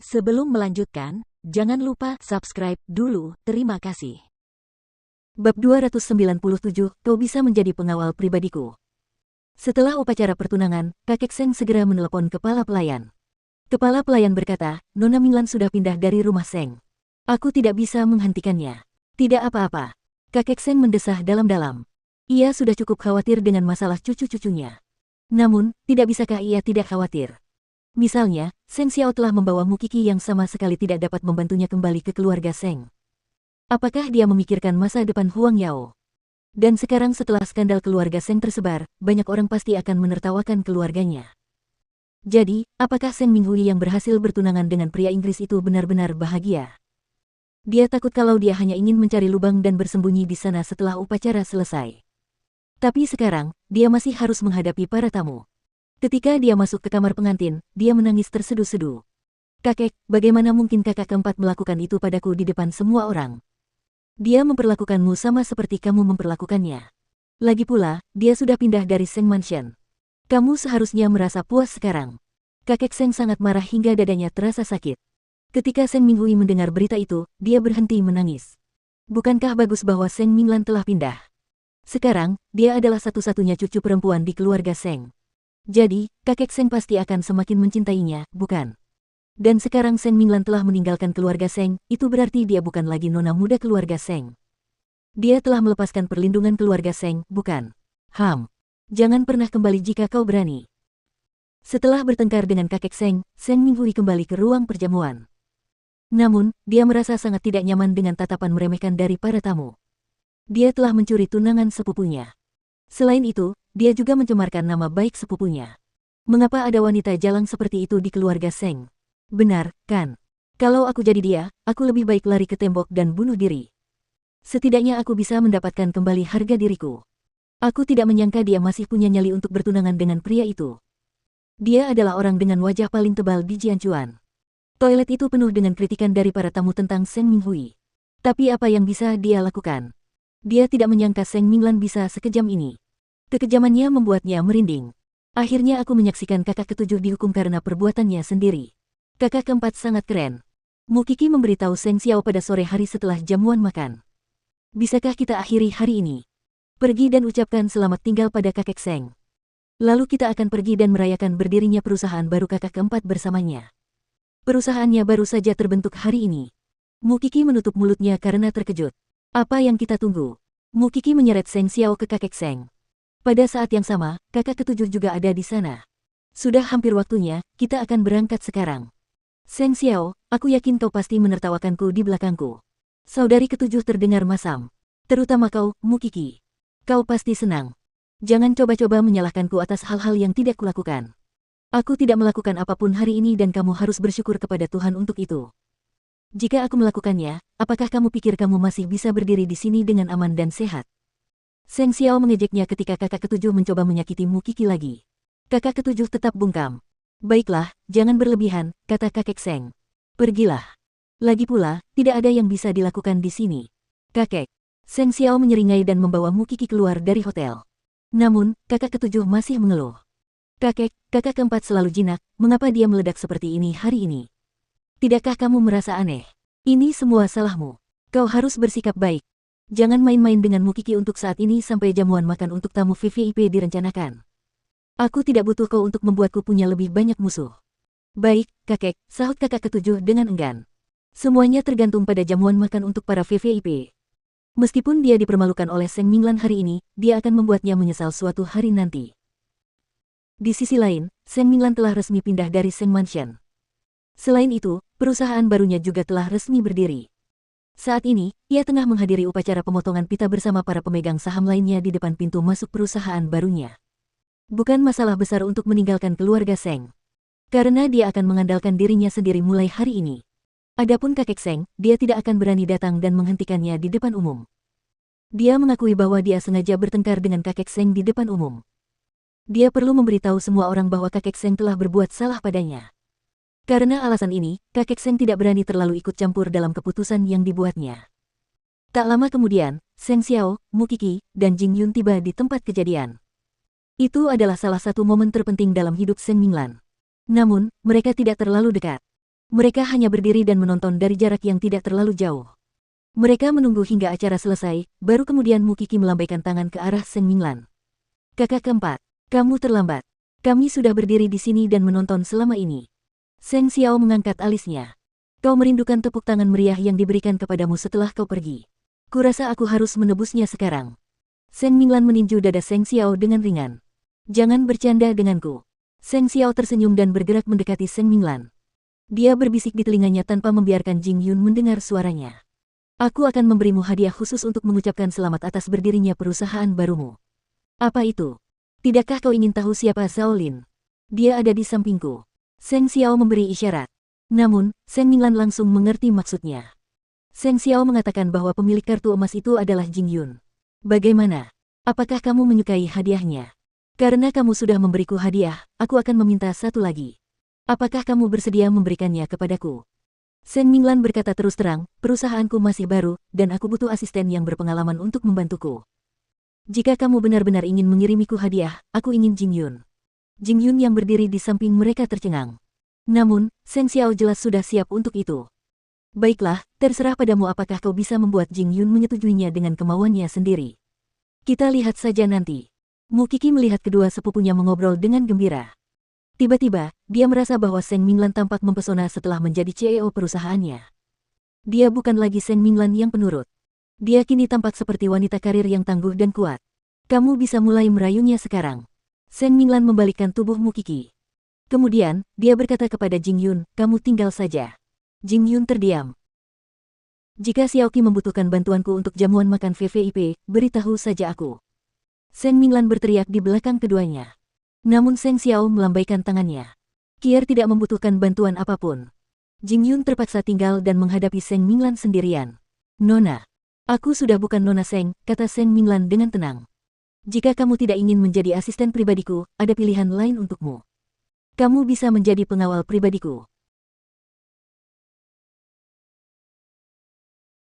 Sebelum melanjutkan, jangan lupa subscribe dulu, terima kasih. Bab 297, kau bisa menjadi pengawal pribadiku. Setelah upacara pertunangan, kakek Seng segera menelepon kepala pelayan. Kepala pelayan berkata, Nona Minglan sudah pindah dari rumah Seng. Aku tidak bisa menghentikannya. Tidak apa-apa. Kakek Seng mendesah dalam-dalam. Ia sudah cukup khawatir dengan masalah cucu-cucunya. Namun, tidak bisakah ia tidak khawatir? Misalnya, Seng Xiao telah membawa Mukiki yang sama sekali tidak dapat membantunya kembali ke keluarga Seng. Apakah dia memikirkan masa depan Huang Yao? Dan sekarang setelah skandal keluarga Seng tersebar, banyak orang pasti akan menertawakan keluarganya. Jadi, apakah Seng Minghui yang berhasil bertunangan dengan pria Inggris itu benar-benar bahagia? Dia takut kalau dia hanya ingin mencari lubang dan bersembunyi di sana setelah upacara selesai. Tapi sekarang, dia masih harus menghadapi para tamu. Ketika dia masuk ke kamar pengantin, dia menangis terseduh-seduh. Kakek, bagaimana mungkin kakak keempat melakukan itu padaku di depan semua orang? Dia memperlakukanmu sama seperti kamu memperlakukannya. Lagi pula, dia sudah pindah dari Seng Mansion. Kamu seharusnya merasa puas sekarang. Kakek Seng sangat marah hingga dadanya terasa sakit. Ketika Seng Minghui mendengar berita itu, dia berhenti menangis. Bukankah bagus bahwa Seng Minglan telah pindah? Sekarang, dia adalah satu-satunya cucu perempuan di keluarga Seng. Jadi, kakek Seng pasti akan semakin mencintainya, bukan? Dan sekarang Seng Minglan telah meninggalkan keluarga Seng, itu berarti dia bukan lagi nona muda keluarga Seng. Dia telah melepaskan perlindungan keluarga Seng, bukan? Jangan pernah kembali jika kau berani. Setelah bertengkar dengan kakek Seng, Seng Minghui kembali ke ruang perjamuan. Namun, dia merasa sangat tidak nyaman dengan tatapan meremehkan dari para tamu. Dia telah mencuri tunangan sepupunya. Selain itu, dia juga mencemarkan nama baik sepupunya. Mengapa ada wanita jalang seperti itu di keluarga Seng? Benar, kan? Kalau aku jadi dia, aku lebih baik lari ke tembok dan bunuh diri. Setidaknya aku bisa mendapatkan kembali harga diriku. Aku tidak menyangka dia masih punya nyali untuk bertunangan dengan pria itu. Dia adalah orang dengan wajah paling tebal di Jianchuan. Toilet itu penuh dengan kritikan dari para tamu tentang Seng Minghui. Tapi apa yang bisa dia lakukan? Dia tidak menyangka Seng Minglan bisa sekejam ini. Kekejamannya membuatnya merinding. Akhirnya aku menyaksikan kakak ketujuh dihukum karena perbuatannya sendiri. Kakak keempat sangat keren. Mukiki memberitahu Seng Xiao pada sore hari setelah jamuan makan. Bisakah kita akhiri hari ini? Pergi dan ucapkan selamat tinggal pada kakek Seng. Lalu kita akan pergi dan merayakan berdirinya perusahaan baru kakak keempat bersamanya. Perusahaannya baru saja terbentuk hari ini. Mukiki menutup mulutnya karena terkejut. Apa yang kita tunggu? Mukiki menyeret Seng Xiao ke kakek Seng. Pada saat yang sama, kakak ketujuh juga ada di sana. Sudah hampir waktunya, kita akan berangkat sekarang. Seng Xiao, aku yakin kau pasti menertawakanku di belakangku. Saudari ketujuh terdengar masam. Terutama kau, Mukiki. Kau pasti senang. Jangan coba-coba menyalahkanku atas hal-hal yang tidak kulakukan. Aku tidak melakukan apapun hari ini dan kamu harus bersyukur kepada Tuhan untuk itu. Jika aku melakukannya, apakah kamu pikir kamu masih bisa berdiri di sini dengan aman dan sehat? Seng Xiao mengejeknya ketika kakak ketujuh mencoba menyakiti Mukiki lagi. Kakak ketujuh tetap bungkam. Baiklah, jangan berlebihan, kata kakek Seng. Pergilah. Lagi pula, tidak ada yang bisa dilakukan di sini. Kakek. Seng Xiao menyeringai dan membawa Mukiki keluar dari hotel. Namun, kakak ketujuh masih mengeluh. Kakek, kakak keempat selalu jinak, mengapa dia meledak seperti ini hari ini? Tidakkah kamu merasa aneh? Ini semua salahmu. Kau harus bersikap baik. Jangan main-main dengan Mukiki untuk saat ini sampai jamuan makan untuk tamu VVIP direncanakan. Aku tidak butuh kau untuk membuatku punya lebih banyak musuh. Baik, kakek, sahut kakak ketujuh dengan enggan. Semuanya tergantung pada jamuan makan untuk para VVIP. Meskipun dia dipermalukan oleh Seng Minglan hari ini, dia akan membuatnya menyesal suatu hari nanti. Di sisi lain, Seng Minglan telah resmi pindah dari Seng Mansion. Selain itu, perusahaan barunya juga telah resmi berdiri. Saat ini, ia tengah menghadiri upacara pemotongan pita bersama para pemegang saham lainnya di depan pintu masuk perusahaan barunya. Bukan masalah besar untuk meninggalkan keluarga Seng. Karena dia akan mengandalkan dirinya sendiri mulai hari ini. Adapun kakek Seng, dia tidak akan berani datang dan menghentikannya di depan umum. Dia mengakui bahwa dia sengaja bertengkar dengan kakek Seng di depan umum. Dia perlu memberitahu semua orang bahwa kakek Seng telah berbuat salah padanya. Karena alasan ini, kakek Seng tidak berani terlalu ikut campur dalam keputusan yang dibuatnya. Tak lama kemudian, Seng Xiao, Mukiki, dan Jing Yun tiba di tempat kejadian. Itu adalah salah satu momen terpenting dalam hidup Seng Minglan. Namun, mereka tidak terlalu dekat. Mereka hanya berdiri dan menonton dari jarak yang tidak terlalu jauh. Mereka menunggu hingga acara selesai, baru kemudian Mu Qi melambaikan tangan ke arah Seng Minglan. Kakak keempat, kamu terlambat. Kami sudah berdiri di sini dan menonton selama ini. Seng Xiao mengangkat alisnya. Kau merindukan tepuk tangan meriah yang diberikan kepadamu setelah kau pergi. Kurasa aku harus menebusnya sekarang. Seng Minglan meninju dada Seng Xiao dengan ringan. Jangan bercanda denganku. Seng Xiao tersenyum dan bergerak mendekati Seng Minglan. Dia berbisik di telinganya tanpa membiarkan Jing Yun mendengar suaranya. Aku akan memberimu hadiah khusus untuk mengucapkan selamat atas berdirinya perusahaan barumu. Apa itu? Tidakkah kau ingin tahu siapa Shaolin? Dia ada di sampingku. Seng Xiao memberi isyarat. Namun, Seng Minglan langsung mengerti maksudnya. Seng Xiao mengatakan bahwa pemilik kartu emas itu adalah Jing Yun. Bagaimana? Apakah kamu menyukai hadiahnya? Karena kamu sudah memberiku hadiah, aku akan meminta satu lagi. Apakah kamu bersedia memberikannya kepadaku? Seng Minglan berkata terus terang, perusahaanku masih baru, dan aku butuh asisten yang berpengalaman untuk membantuku. Jika kamu benar-benar ingin mengirimiku hadiah, aku ingin Jing Yun. Jing Yun yang berdiri di samping mereka tercengang. Namun, Seng Xiao jelas sudah siap untuk itu. Baiklah, terserah padamu apakah kau bisa membuat Jing Yun menyetujuinya dengan kemauannya sendiri. Kita lihat saja nanti. Mu Qi melihat kedua sepupunya mengobrol dengan gembira. Tiba-tiba, dia merasa bahwa Seng Minglan tampak mempesona setelah menjadi CEO perusahaannya. Dia bukan lagi Seng Minglan yang penurut. Dia kini tampak seperti wanita karir yang tangguh dan kuat. Kamu bisa mulai merayunya sekarang. Seng Minglan membalikkan tubuh Mu Qi. Kemudian, dia berkata kepada Jing Yun, kamu tinggal saja. Jing Yun terdiam. Jika Xiaoqi membutuhkan bantuanku untuk jamuan makan VVIP, beritahu saja aku. Seng Minglan berteriak di belakang keduanya. Namun Seng Xiao melambaikan tangannya. Kier tidak membutuhkan bantuan apapun. Jing Yun terpaksa tinggal dan menghadapi Seng Minglan sendirian. Nona. Aku sudah bukan Nona Seng, kata Seng Minglan dengan tenang. Jika kamu tidak ingin menjadi asisten pribadiku, ada pilihan lain untukmu. Kamu bisa menjadi pengawal pribadiku.